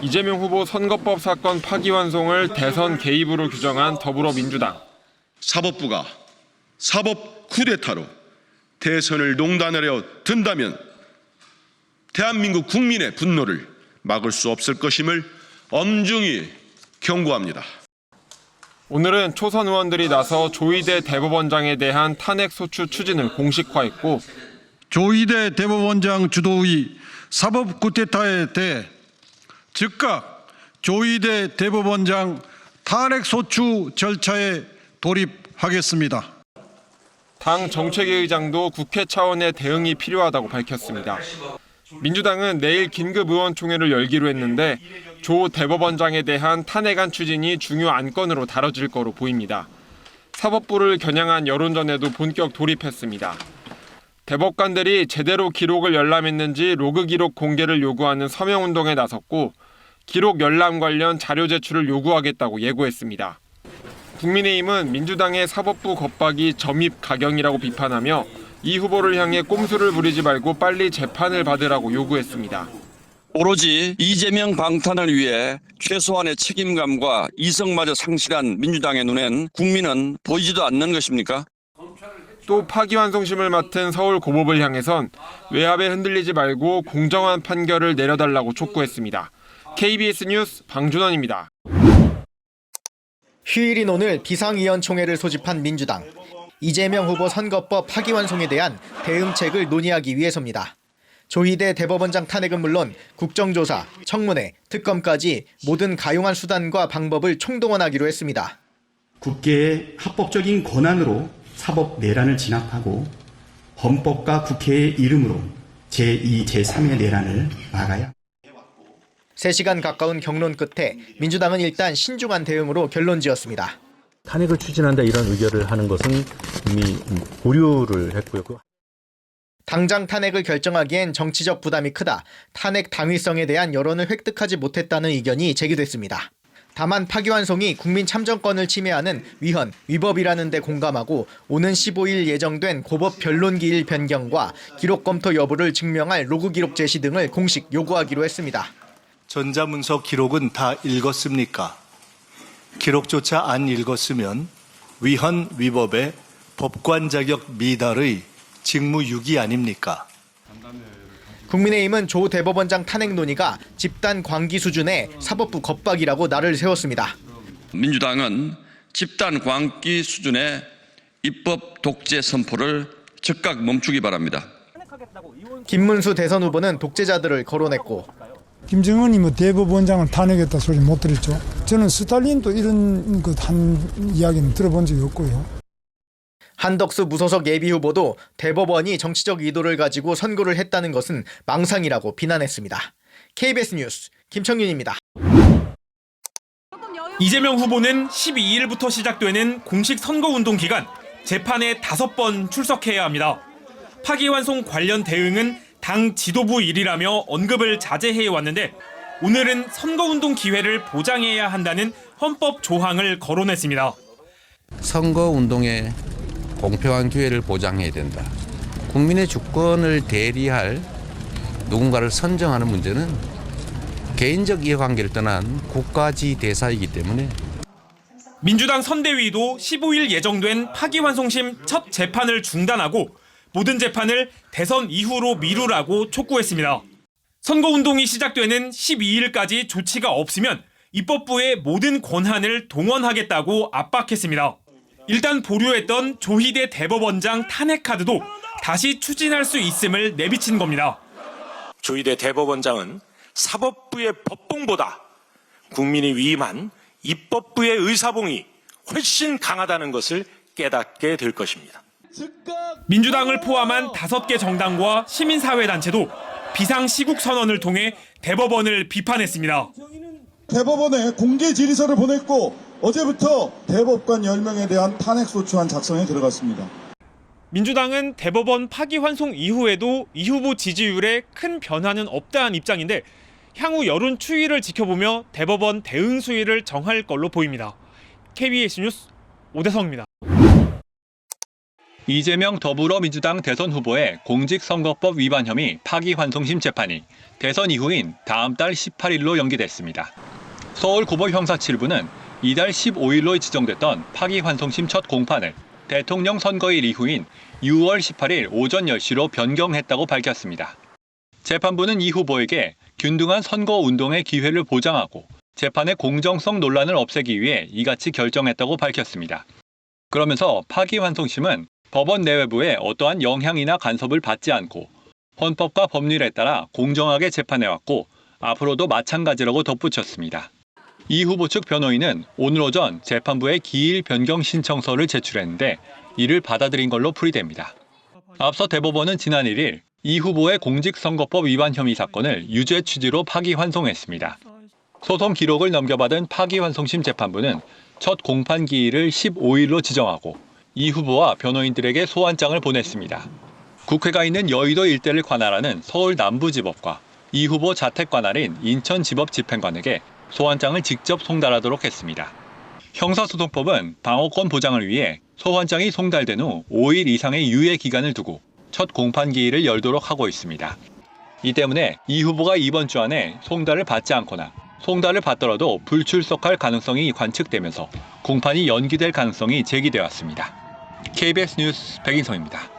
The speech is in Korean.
이재명 후보 선거법 사건 파기환송을 대선 개입으로 규정한 더불어민주당. 사법부가 사법 쿠데타로 대선을 농단하려 든다면 대한민국 국민의 분노를 막을 수 없을 것임을 엄중히 경고합니다. 오늘은 초선 의원들이 나서 조희대 대법원장에 대한 탄핵 소추 추진을 공식화했고, 조희대 대법원장 주도의 사법 쿠데타에 대해 즉각 조희대 대법원장 탄핵 소추 절차에 돌입하겠습니다. 당 정책위 의장도 국회 차원의 대응이 필요하다고 밝혔습니다. 민주당은 내일 긴급 의원총회를 열기로 했는데 조 대법원장에 대한 탄핵안 추진이 중요 안건으로 다뤄질 거로 보입니다. 사법부를 겨냥한 여론전에도 본격 돌입했습니다. 대법관들이 제대로 기록을 열람했는지 로그 기록 공개를 요구하는 서명운동에 나섰고, 기록 열람 관련 자료 제출을 요구하겠다고 예고했습니다. 국민의힘은 민주당의 사법부 겁박이 점입 가경이라고 비판하며 이 후보를 향해 꼼수를 부리지 말고 빨리 재판을 받으라고 요구했습니다. 오로지 이재명 방탄을 위해 최소한의 책임감과 이성마저 상실한 민주당의 눈엔 국민은 보이지도 않는 것입니까? 또 파기환송심을 맡은 서울고법을 향해선 외압에 흔들리지 말고 공정한 판결을 내려달라고 촉구했습니다. KBS 뉴스 방준원입니다. 휴일인 오늘 비상위원총회를 소집한 민주당. 이재명 후보 선거법 파기환송에 대한 대응책을 논의하기 위해서입니다. 조희대 대법원장 탄핵은 물론 국정조사, 청문회, 특검까지 모든 가용한 수단과 방법을 총동원하기로 했습니다. 국회의 합법적인 권한으로 사법 내란을 진압하고 헌법과 국회의 이름으로 제2, 제3의 내란을 막아야. 3시간 가까운 경론 끝에 민주당은 일단 신중한 대응으로 결론지었습니다. 탄핵을 추진한다 이런 의결을 하는 것은 이미 보류를 했고요. 당장 탄핵을 결정하기엔 정치적 부담이 크다. 탄핵 당위성에 대한 여론을 획득하지 못했다는 의견이 제기됐습니다. 다만 파기환송이 국민 참정권을 침해하는 위헌, 위법이라는 데 공감하고 오는 15일 예정된 고법 변론기일 변경과 기록 검토 여부를 증명할 로그 기록 제시 등을 공식 요구하기로 했습니다. 전자문서 기록은 다 읽었습니까? 기록조차 안 읽었으면 위헌, 위법의 법관 자격 미달의 직무유기 아닙니까? 국민의힘은 조 대법원장 탄핵 논의가 집단 광기 수준의 사법부 겁박이라고 날을 세웠습니다. 민주당은 집단 광기 수준의 입법 독재 선포를 즉각 멈추기 바랍니다. 김문수 대선 후보는 독재자들을 거론했고, 김정은이 대법원장을 탄핵했다 소리 못 들었죠. 저는 스탈린도 이런 것 한 이야기는 들어본 적이 없고요. 한덕수 무소속 예비후보도 대법원이 정치적 의도를 가지고 선고를 했다는 것은 망상이라고 비난했습니다. KBS 뉴스 김청윤입니다. 이재명 후보는 12일부터 시작되는 공식 선거운동 기간 재판에 5번 출석해야 합니다. 파기환송 관련 대응은 당 지도부 일이라며 언급을 자제해왔는데 오늘은 선거운동 기회를 보장해야 한다는 헌법 조항을 거론했습니다. 선거운동에 공평한 기회를 보장해야 된다. 국민의 주권을 대리할 누군가를 선정하는 문제는 개인적 이해관계를 떠난 국가지 대사이기 때문에. 민주당 선대위도 15일 예정된 파기환송심 첫 재판을 중단하고 모든 재판을 대선 이후로 미루라고 촉구했습니다. 선거운동이 시작되는 12일까지 조치가 없으면 입법부의 모든 권한을 동원하겠다고 압박했습니다. 일단 보류했던 조희대 대법원장 탄핵 카드도 다시 추진할 수 있음을 내비친 겁니다. 조희대 대법원장은 사법부의 법봉보다 국민이 위임한 입법부의 의사봉이 훨씬 강하다는 것을 깨닫게 될 것입니다. 민주당을 포함한 5개 정당과 시민사회단체도 비상시국 선언을 통해 대법원을 비판했습니다. 대법원에 공개 질의서를 보냈고 어제부터 대법관 10명에 대한 탄핵소추안 작성에 들어갔습니다. 민주당은 대법원 파기환송 이후에도 이 후보 지지율에 큰 변화는 없다는 입장인데 향후 여론 추이를 지켜보며 대법원 대응 수위를 정할 걸로 보입니다. KBS 뉴스 오대성입니다. 이재명 더불어민주당 대선 후보의 공직선거법 위반 혐의 파기환송심 재판이 대선 이후인 다음 달 18일로 연기됐습니다. 서울고법형사 7부는 이달 15일로 지정됐던 파기환송심 첫 공판을 대통령 선거일 이후인 6월 18일 오전 10시로 변경했다고 밝혔습니다. 재판부는 이 후보에게 균등한 선거운동의 기회를 보장하고 재판의 공정성 논란을 없애기 위해 이같이 결정했다고 밝혔습니다. 그러면서 파기환송심은 법원 내외부에 어떠한 영향이나 간섭을 받지 않고 헌법과 법률에 따라 공정하게 재판해왔고 앞으로도 마찬가지라고 덧붙였습니다. 이 후보 측 변호인은 오늘 오전 재판부에 기일 변경 신청서를 제출했는데 이를 받아들인 걸로 풀이됩니다. 앞서 대법원은 지난 1일 이 후보의 공직선거법 위반 혐의 사건을 유죄 취지로 파기환송했습니다. 소송 기록을 넘겨받은 파기환송심 재판부는 첫 공판 기일을 15일로 지정하고 이 후보와 변호인들에게 소환장을 보냈습니다. 국회가 있는 여의도 일대를 관할하는 서울 남부지법과 이 후보 자택 관할인 인천지법 집행관에게 소환장을 직접 송달하도록 했습니다. 형사소송법은 방어권 보장을 위해 소환장이 송달된 후 5일 이상의 유예 기간을 두고 첫 공판 기일을 열도록 하고 있습니다. 이 때문에 이 후보가 이번 주 안에 송달을 받지 않거나 송달을 받더라도 불출석할 가능성이 관측되면서 공판이 연기될 가능성이 제기되었습니다. KBS 뉴스 백인성입니다.